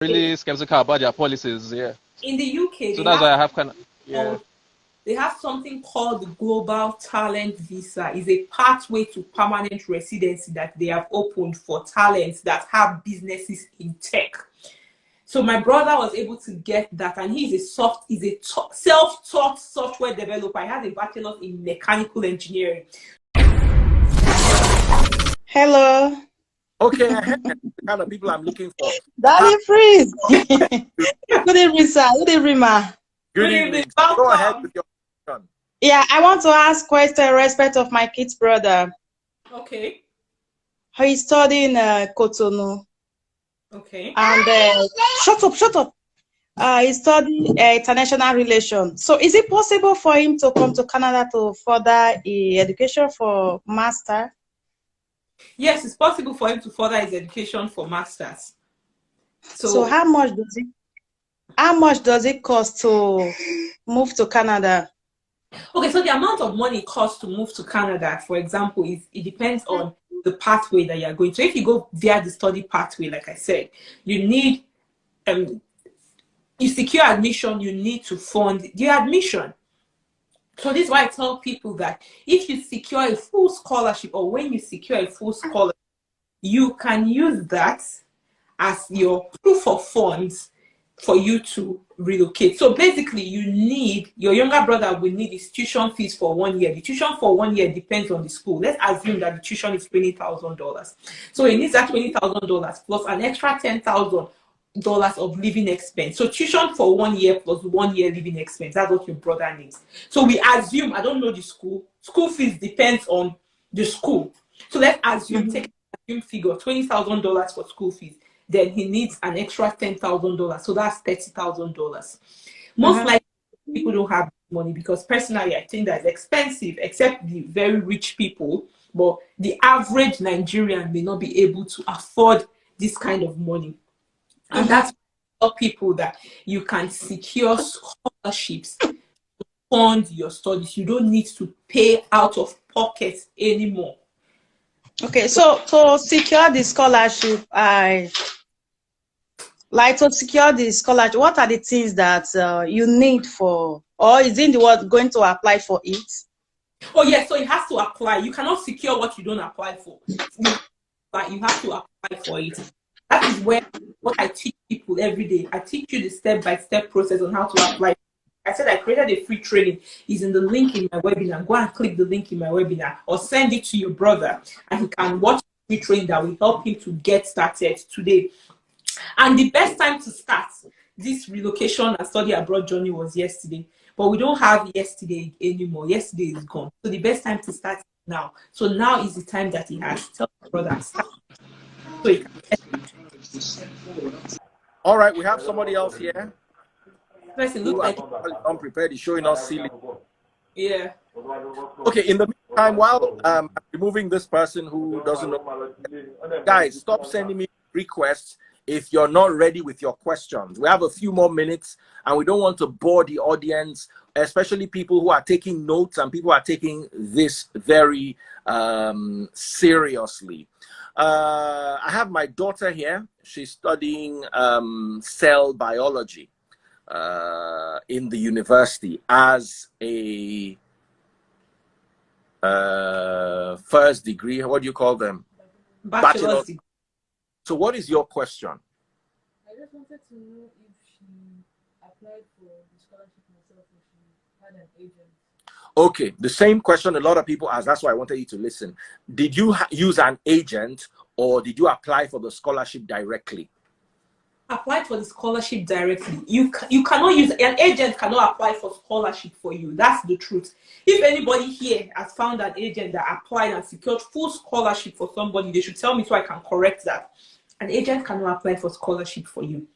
really skeptical about their policies. Yeah. In the UK, So that's why I have kind of, yeah. They have something called the Global Talent Visa. It's a pathway to permanent residency that they have opened for talents that have businesses in tech. So my brother was able to get that, and he's a self-taught software developer. He has a bachelor's in mechanical engineering. Hello. Okay, the kind of people I'm looking for. Daddy Freeze. Good evening, sir. Good evening, ma. Good evening. Go ahead with your question. Yeah, I want to ask question in respect of my kid's brother. Okay. He's studying Cotonou. Okay. And shut up. He's studying international relations. So is it possible for him to come to Canada to further his education for master? Yes, it's possible for him to further his education for masters. So how much does it cost to move to Canada? Okay, so the amount of money it costs to move to Canada, for example, it depends on the pathway that you're going. So if you go via the study pathway, like I said, you need you secure admission, you need to fund the admission. So this is why I tell people that if you secure a full scholarship, or when you secure a full scholarship, you can use that as your proof of funds for you to relocate. So basically, your younger brother will need his tuition fees for 1 year. The tuition for 1 year depends on the school. Let's assume that the tuition is $20,000. So he needs that $20,000 plus an extra $10,000 of living expense. So tuition for 1 year plus 1 year living expense. That's what your brother needs. So we assume, I don't know the school fees depends on the school. So let's assume, take a figure, $20,000 for school fees. Then he needs an extra $10,000. So that's $30,000. Most likely people don't have money, because personally I think that's expensive, except the very rich people. But the average Nigerian may not be able to afford this kind of money. And that's for people that you can secure scholarships to fund your studies. You don't need to pay out of pocket anymore. Okay, so to secure the scholarship, what are the things that you need for, or is it going to apply for it? Oh yeah, so it has to apply. You cannot secure what you don't apply for, but you have to apply for it. That is what I teach people every day. I teach you the step-by-step process on how to apply. I said I created a free training. It's in the link in my webinar. Go and click the link in my webinar, or send it to your brother, and he can watch the free training that will help him to get started today. And the best time to start this relocation and study abroad journey was yesterday. But we don't have yesterday anymore. Yesterday is gone. So the best time to start is now. So now is the time that he has. Tell your brother, start. So he can. All right, we have somebody else here. Person look like unprepared, is showing us silly. Yeah. Okay, in the meantime, while I'm removing this person who doesn't know, guys, stop sending me requests if you're not ready with your questions. We have a few more minutes, and we don't want to bore the audience, especially people who are taking notes and people who are taking this very seriously. I have my daughter here. She's studying cell biology in the university as a first degree. What do you call them? Bachelor's degree. So what is your question? I just wanted to know if she applied for the scholarship herself, or she had an agent. Okay, the same question a lot of people ask. That's why I wanted you to listen. Did you use an agent, or did you apply for the scholarship directly? Apply for the scholarship directly. You cannot use, an agent cannot apply for scholarship for you. That's the truth. If anybody here has found an agent that applied and secured full scholarship for somebody, they should tell me so I can correct that. An agent cannot apply for scholarship for you.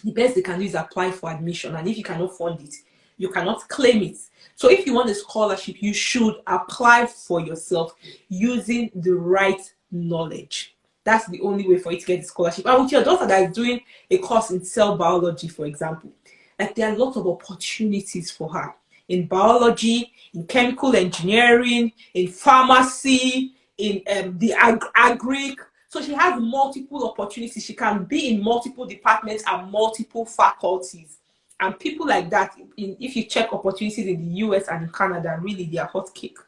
The best they can do is apply for admission, and if you cannot fund it, you cannot claim it. So if you want a scholarship, you should apply for yourself using the right knowledge. That's the only way for you to get the scholarship. And with your daughter that is doing a course in cell biology, for example, like there are lots of opportunities for her in biology, in chemical engineering, in pharmacy, in the agric. So she has multiple opportunities. She can be in multiple departments and multiple faculties. And people like that, if you check opportunities in the US and in Canada, really they are hot cake.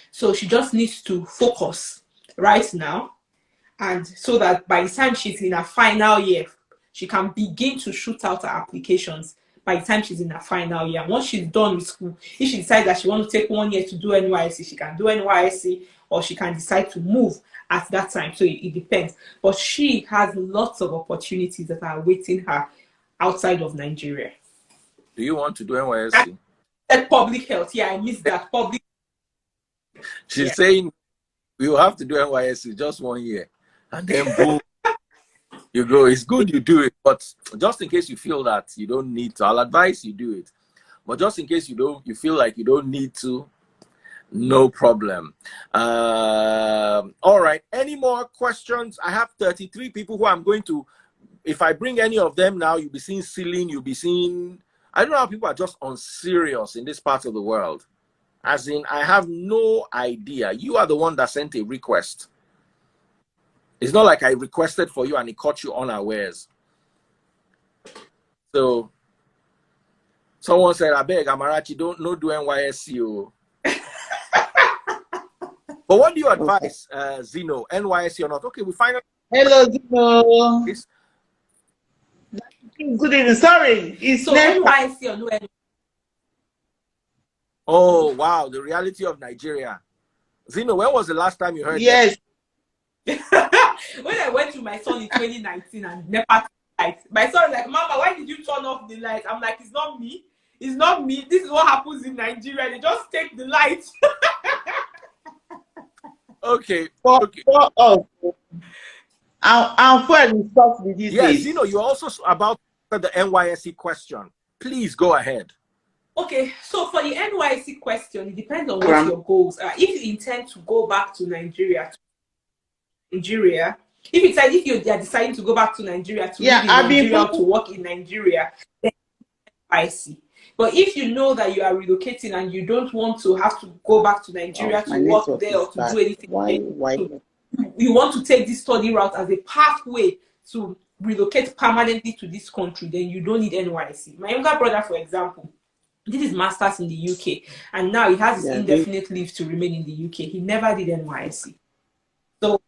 So she just needs to focus right now. And so that by the time she's in her final year, she can begin to shoot out her applications by the time she's in her final year. Once she's done with school, if she decides that she wants to take 1 year to do NYSC, she can do NYSC, or she can decide to move at that time. So it depends. But she has lots of opportunities that are awaiting her outside of Nigeria. Do you want to do NYSC? Public health. Yeah, I missed that. Public. She's saying we will have to do NYSC just 1 year. And then boom, you go. It's good you do it. But just in case you feel that you don't need to, I'll advise you do it. But just in case you feel like you don't need to, no problem. All right. Any more questions? I have 33 people who I'm going to, if I bring any of them now, you'll be seeing ceiling, you'll be seeing, I don't know how people are just unserious in this part of the world. As in, I have no idea. You are the one that sent a request. It's not like I requested for you and it caught you unawares. So, someone said, I beg, Amarachi, don't do NYSC. But what do you advise, Zeno? NYSC or not? Okay, we finally. Hello, Zeno. Good evening. Sorry, it's so NYSC or no NYSC? Oh wow, the reality of Nigeria. Zeno, when was the last time you heard? Yes. When I went to my son in 2019 and NEPA light, my son was like, Mama, why did you turn off the light? I'm like, it's not me. It's not me. This is what happens in Nigeria. They just take the light. Okay. Okay. I'm fairly stuck with this. Yes, Zeno, you're also about the NYSC question. Please go ahead. Okay, so for the NYSC question, it depends on what your goals are. If you intend to go back to Nigeria, if you are deciding to go back to Nigeria to live in Nigeria to work in Nigeria, then NYSC. But if you know that you are relocating and you don't want to have to go back to Nigeria to work there or to do anything, you want to take this study route as a pathway to relocate permanently to this country, then you don't need NYSC. My younger brother, for example, did his master's in the UK, and now he has his indefinite leave to remain in the UK. He never did NYSC. So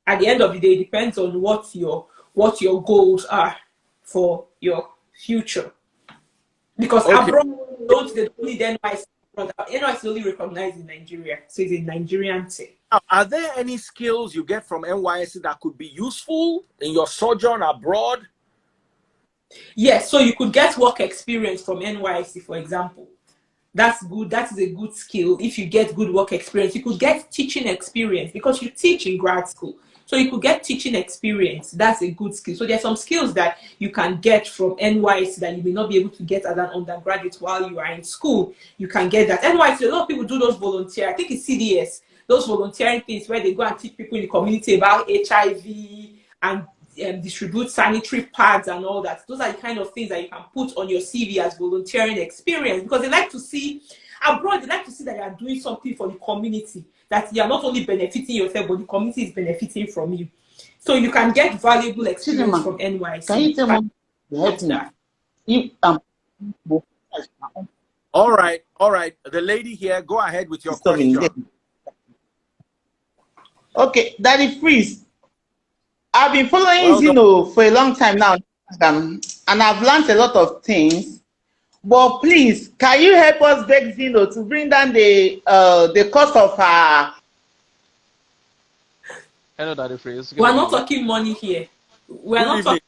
at the end of the day, it depends on what your goals are for your future. Because abroad, they don't need NYSC. NYSC is only recognized in Nigeria, so it's a Nigerian thing. Are there any skills you get from NYSC that could be useful in your sojourn abroad? Yes, so you could get work experience from NYSC, for example. That's good. That is a good skill. If you get good work experience, you could get teaching experience because you teach in grad school. So you could get teaching experience. That's a good skill. So there's some skills that you can get from NYSC that you may not be able to get as an undergraduate while you are in school. You can get that. NYSC, a lot of people do those volunteer. I think it's CDS. Those volunteering things where they go and teach people in the community about HIV and distribute sanitary pads and all that. Those are the kind of things that you can put on your CV as volunteering experience, because they like to see abroad, they like to see that you are doing something for the community, that you are not only benefiting yourself, but the community is benefiting from you. So you can get valuable experience from NYSC. Can you tell me? All right. The lady here, go ahead with your question. Okay, Daddy Freeze. I've been following Zeno for a long time now, and I've learned a lot of things. But please, can you help us beg Zeno to bring down the cost of her? Hello, Daddy Freeze. We're not talking money here. We're not talking.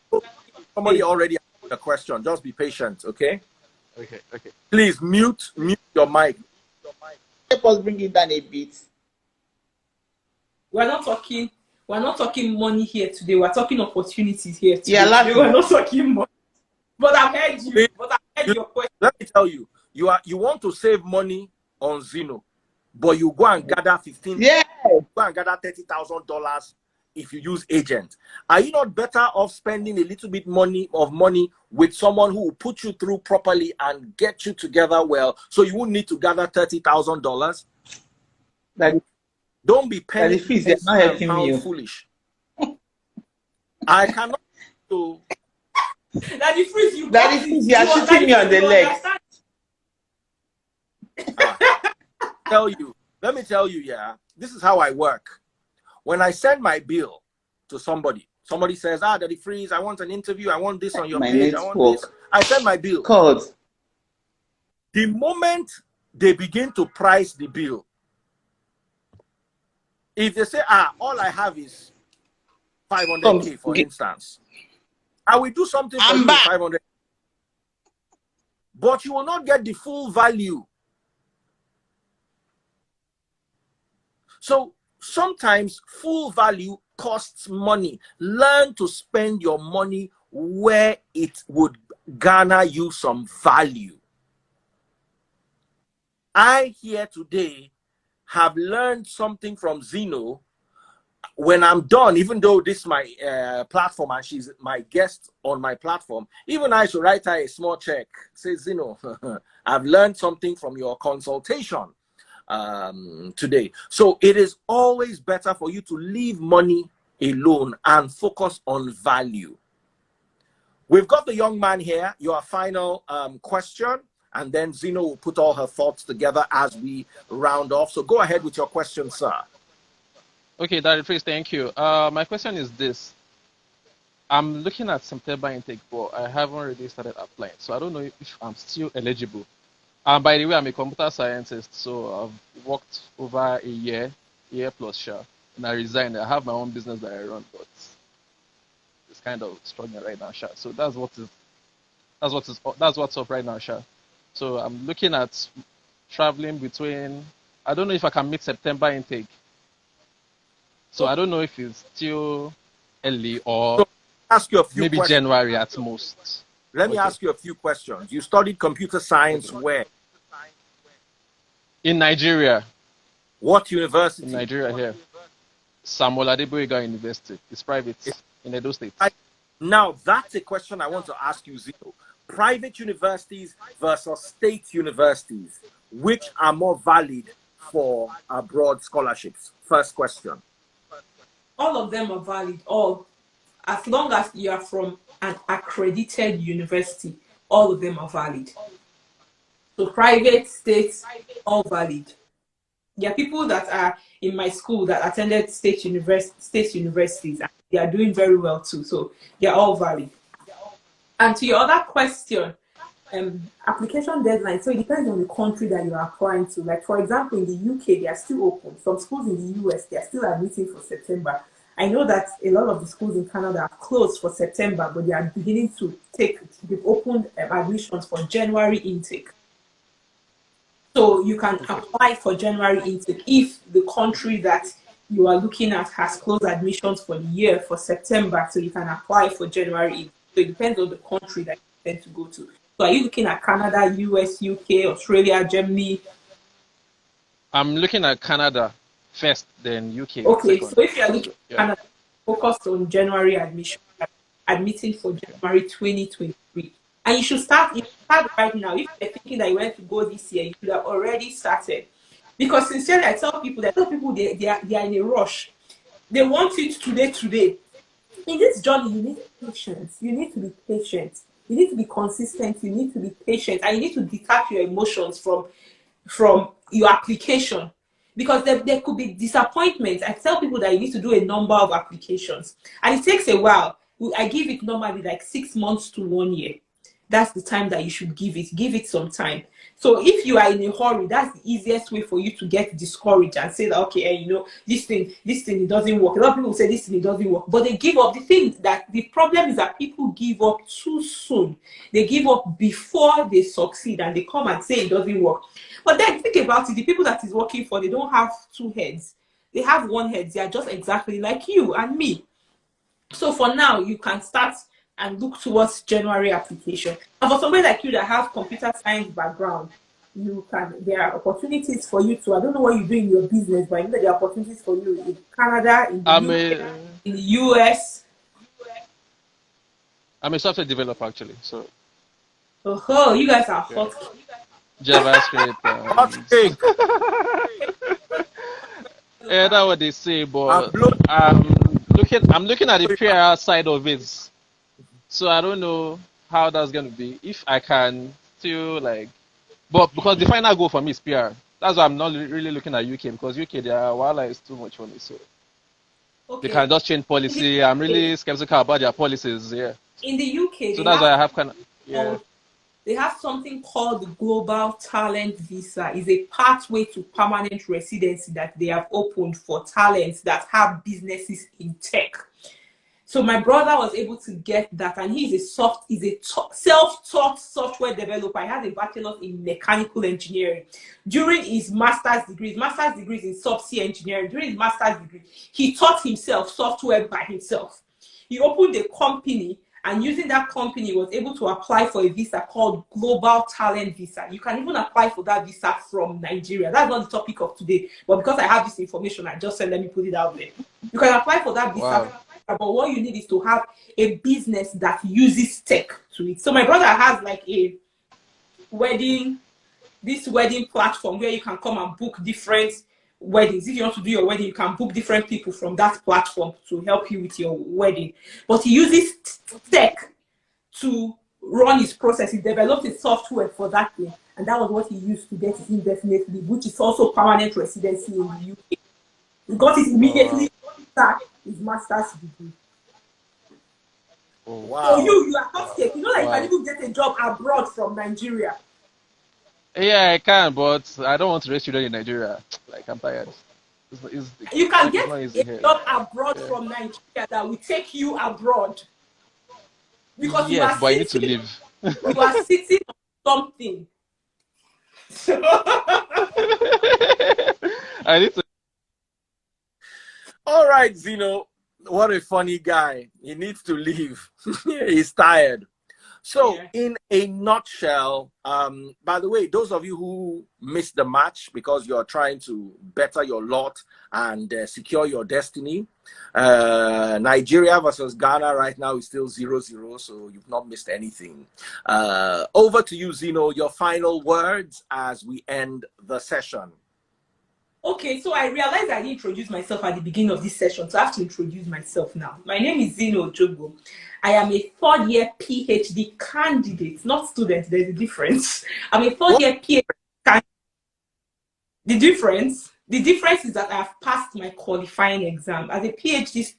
Somebody already asked the question. Just be patient, okay? Okay. Please mute your mic. Help us bring it down a bit. We're not talking money here today. We're talking opportunities here today. Yeah, we're not talking money. But I've heard you. Your question. Let me tell you, you want to save money on Zeno, but you go and gather go and gather $30,000 if you use agent. Are you not better off spending a little bit of money with someone who will put you through properly and get you together well, so you won't need to gather $30,000? Don't be penny foolish. I cannot do. Daddy Freeze, you Daddy Freeze, you are shooting me on the leg. Let me tell you, yeah, this is how I work. When I send my bill to somebody says, Daddy Freeze, I want an interview, I want this on your page, I want this. I send my bill. God. The moment they begin to price the bill, if they say, all I have is 500K, for instance, I will do something for you with 500. But you will not get the full value. So sometimes full value costs money. Learn to spend your money where it would garner you some value. I here today have learned something from Zeno. When I'm done, even though this is my platform and she's my guest on my platform, even I should write her a small check. Say, Zeno, I've learned something from your consultation today. So it is always better for you to leave money alone and focus on value. We've got the young man here. Your final question, and then Zeno will put all her thoughts together as we round off. So go ahead with your question, sir. Okay, Daddy Freeze, thank you. My question is this. I'm looking at September intake, but I haven't really started applying. So I don't know if I'm still eligible. By the way, I'm a computer scientist, so I've worked over a year plus, sure. And I resigned. I have my own business that I run, but it's kind of struggling right now, sure. So that's what's up right now, sure. So I'm looking at traveling between, I don't know if I can meet September intake. So I don't know if it's still early or ask you a few maybe questions. January at most. Let me ask you a few questions. You studied computer science where? In Nigeria. What university? In Nigeria here. Samuel Adeboyega University. It's private in Edo State. Now, that's a question I want to ask you, Zeno. Private universities versus state universities, which are more valid for abroad scholarships? First question. All of them are valid. All, as long as you are from an accredited university, all of them are valid. So private, states, all valid. There are people that are in my school that attended state universities, and they are doing very well too. So they are all valid. And to your other question, application deadline. So it depends on the country that you are applying to. Like, for example, in the UK, they are still open. Some schools in the US, they are still admitting for September. I know that a lot of the schools in Canada are closed for September, but they are beginning to they've opened admissions for January intake. So you can apply for January intake if the country that you are looking at has closed admissions for the year for September. So you can apply for January intake. So it depends on the country that you intend to go to. So are you looking at Canada, US, UK, Australia, Germany? I'm looking at Canada first, then UK. Okay, second. so if you are looking at Canada, focus on January admission, admitting for January 2023. And you should start right now. If you're thinking that you want to go this year, you should have already started. Because sincerely, I tell people they are in a rush. They want it today. In this journey, you need patience. You need to be patient. You need to be consistent. You need to be patient, and you need to detach your emotions from your application, because there could be disappointment. I tell people that you need to do a number of applications, and it takes a while. I give it normally like 6 months to 1 year. That's the time that you should give it some time. So if you are in a hurry, that's the easiest way for you to get discouraged and say that, okay, this thing it doesn't work. A lot of people say this thing it doesn't work, but they give up. The problem is that people give up too soon. They give up before they succeed, and they come and say it doesn't work. But then think about it, the people that is working for, they don't have two heads. They have one head. They are just exactly like you and me. So for now, you can start and look towards January application. And for somebody like you that have computer science background, there are opportunities for you to, I don't know what you do in your business, but I know that there are opportunities for you in Canada, in the UK, in the US. I'm a software developer actually, so. Oh, you guys are hot. JavaScript. Yeah, that's what they say, but I'm looking at the PR side of it. So I don't know how that's gonna be. If I can still like, but because the final goal for me is PR. That's why I'm not really looking at UK, because UK their wala is too much for me. So they can just change policy. I'm really skeptical about their policies. Yeah. In the UK, So that's why I have kind of yeah. They have something called the Global Talent Visa. It's a pathway to permanent residency that they have opened for talents that have businesses in tech. So my brother was able to get that, and he's a self-taught software developer. He has a bachelor's in mechanical engineering. During his master's degree is in subsea engineering. During his master's degree, he taught himself software by himself. He opened a company, and using that company, he was able to apply for a visa called Global Talent Visa. You can even apply for that visa from Nigeria. That's not the topic of today, but because I have this information, I just said, let me put it out there. You can apply for that visa. Wow. But what you need is to have a business that uses tech to it. So my brother has like a wedding platform where you can come and book different weddings. If you want to do your wedding, you can book different people from that platform to help you with your wedding. But he uses tech to run his process. He developed a software for that thing, and that was what he used to get his indefinite leave, which is also permanent residency in the UK. He got it immediately after his master's degree. Oh, wow. So you are upstate. You know, like, wow. You can even get a job abroad from Nigeria. Yeah, I can, but I don't want to raise children in Nigeria. Like, I'm tired. You can get a job abroad from Nigeria that will take you abroad. Because yes, but you need to live. You are sitting on something. So I need to. All right, Zeno. What a funny guy. He needs to leave. He's tired. So, yeah. In a nutshell, by the way, those of you who missed the match because you're trying to better your lot and secure your destiny, Nigeria versus Ghana right now is still 0-0, so you've not missed anything. Over to you, Zeno, your final words as we end the session. Okay, so I realized I didn't introduce myself at the beginning of this session, so I have to introduce myself now. My name is Zeno Ojogo. I am a third-year PhD candidate, not student. There's a difference. I'm a third-year PhD candidate. The difference is that I have passed my qualifying exam. As a PhD,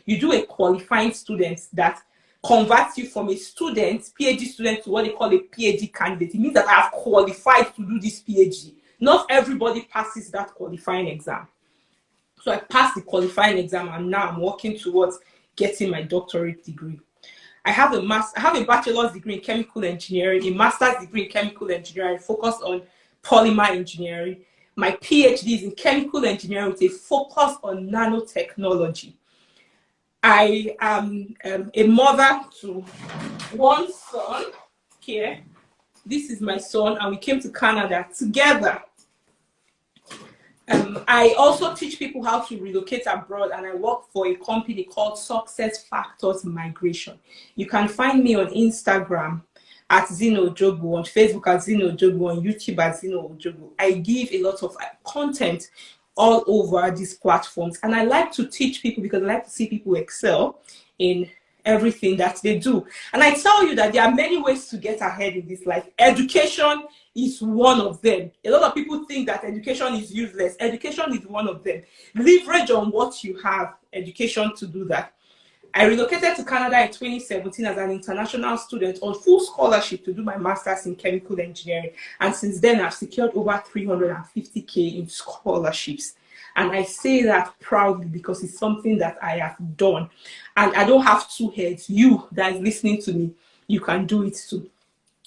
you do a qualifying student that converts you from a PhD student, to what they call a PhD candidate. It means that I have qualified to do this PhD. Not everybody passes that qualifying exam. So I passed the qualifying exam, and now I'm working towards getting my doctorate degree. I have a bachelor's degree in chemical engineering, a master's degree in chemical engineering focused on polymer engineering. My PhD is in chemical engineering with a focus on nanotechnology. I am a mother to one son here. This is my son, and we came to Canada together. I also teach people how to relocate abroad, and I work for a company called Success Factors Migration. You can find me on Instagram at Zeno Ojogo, on Facebook at Zeno Ojogo, on YouTube at Zeno Ojogo. I give a lot of content all over these platforms, and I like to teach people because I like to see people excel in everything that they do. And I tell you that there are many ways to get ahead in this life. Education is one of them. A lot of people think that education is useless. Education is one of them. Leverage on what you have, education, to do that. I relocated to Canada in 2017 as an international student on full scholarship to do my master's in chemical engineering. And since then, I've secured over $350K in scholarships. And I say that proudly because it's something that I have done. And I don't have two heads. You that is listening to me, you can do it too.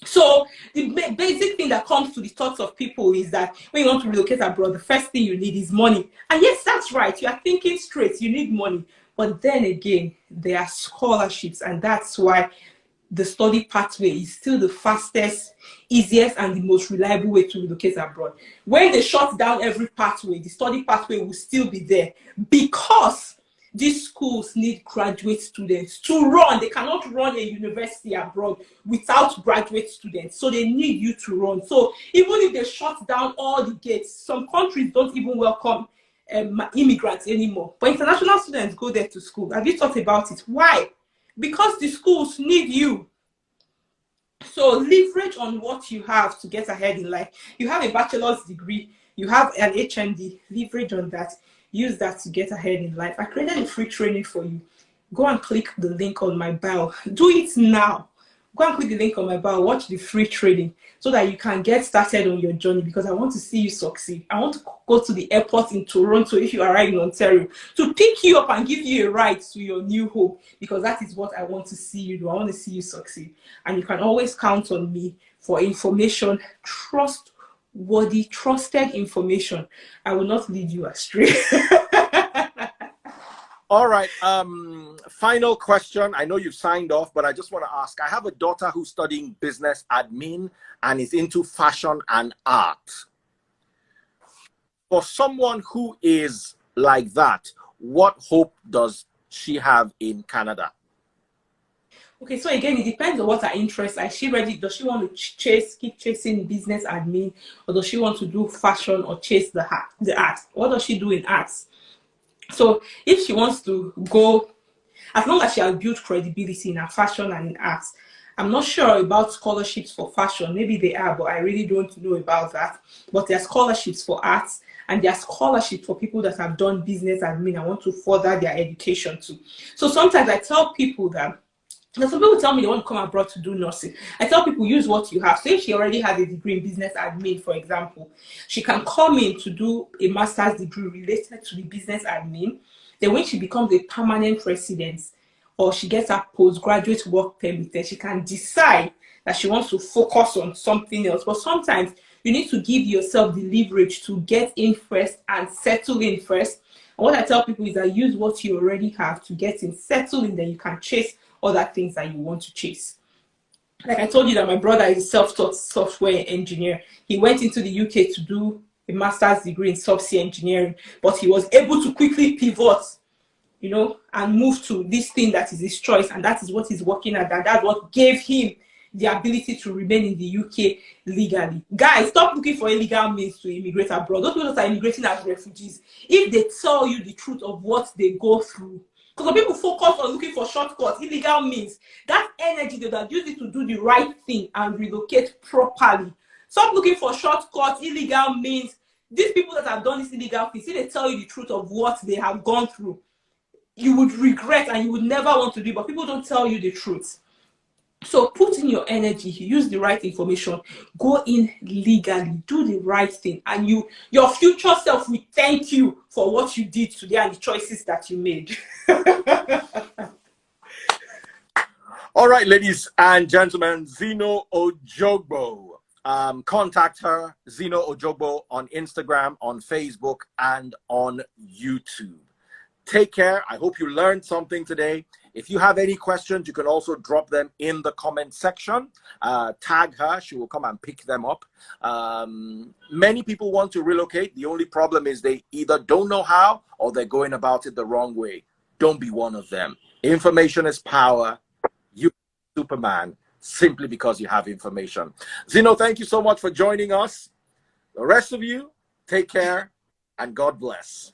So the basic thing that comes to the thoughts of people is that when you want to relocate abroad, the first thing you need is money. And yes, that's right. You are thinking straight. You need money. But then again, there are scholarships. And that's why the study pathway is still the fastest, easiest, and the most reliable way to relocate abroad. When they shut down every pathway, the study pathway will still be there because these schools need graduate students to run. They cannot run a university abroad without graduate students. So they need you to run. So even if they shut down all the gates, some countries don't even welcome immigrants anymore. But international students go there to school. Have you thought about it? Why? Because the schools need you. So leverage on what you have to get ahead in life. You have a bachelor's degree, you have an HND, leverage on that. Use that to get ahead in life. I created a free training for you. Go and click the link on my bio. Do it now. Go and click the link on my bio. Watch the free training so that you can get started on your journey, because I want to see you succeed. I want to go to the airport in Toronto if you arrive in Ontario to pick you up and give you a ride to your new home, because that is what I want to see you do. I want to see you succeed. And you can always count on me for information, trustworthy, trusted information. I will not lead you astray. All right. Final question. I know you've signed off, but I just want to ask. I have a daughter who's studying business admin and is into fashion and art. For someone who is like that, what hope does she have in Canada? Okay, so again, it depends on what her interests are. Is she ready? Does she want to keep chasing business admin, or does she want to do fashion or chase the art? What does she do in arts? So if she wants to go, as long as she has built credibility in her fashion and in arts, I'm not sure about scholarships for fashion. Maybe they are, but I really don't know about that. But there are scholarships for arts, and there are scholarships for people that have done business admin and want to further their education too. So sometimes I tell people that, some people tell me they want to come abroad to do nursing. I tell people, use what you have. So if she already has a degree in business admin, for example, she can come in to do a master's degree related to the business admin. Then when she becomes a permanent resident, or she gets her postgraduate work permit, then she can decide that she wants to focus on something else. But sometimes you need to give yourself the leverage to get in first and settle in first. And what I tell people is that use what you already have to get in, settle in, then you can chase other things that you want to chase. Like I told you that my brother is a self-taught software engineer. He went into the UK to do a master's degree in subsea engineering, but he was able to quickly pivot, you know, and move to this thing that is his choice, and that is what he's working at, and that's what gave him the ability to remain in the UK legally. Guys, stop looking for illegal means to immigrate abroad. Those people that are immigrating as refugees, if they tell you the truth of what they go through, because people focus on looking for shortcuts, illegal means, that energy they would have used it to do the right thing and relocate properly. Stop looking for shortcuts, illegal means. These people that have done this illegal thing, see, they tell you the truth of what they have gone through, you would regret and you would never want to do, but people don't tell you the truth. So put in your energy, use the right information, go in legally, do the right thing, and your future self will thank you for what you did today and the choices that you made. All right, ladies and gentlemen, Zeno Ojogbo. Contact her, Zeno Ojogbo, on Instagram, on Facebook, and on YouTube. Take care. I hope you learned something today. If you have any questions, you can also drop them in the comment section. Tag her. She will come and pick them up. Many people want to relocate. The only problem is they either don't know how or they're going about it the wrong way. Don't be one of them. Information is power. You are Superman simply because you have information. Zeno, thank you so much for joining us. The rest of you, take care and God bless.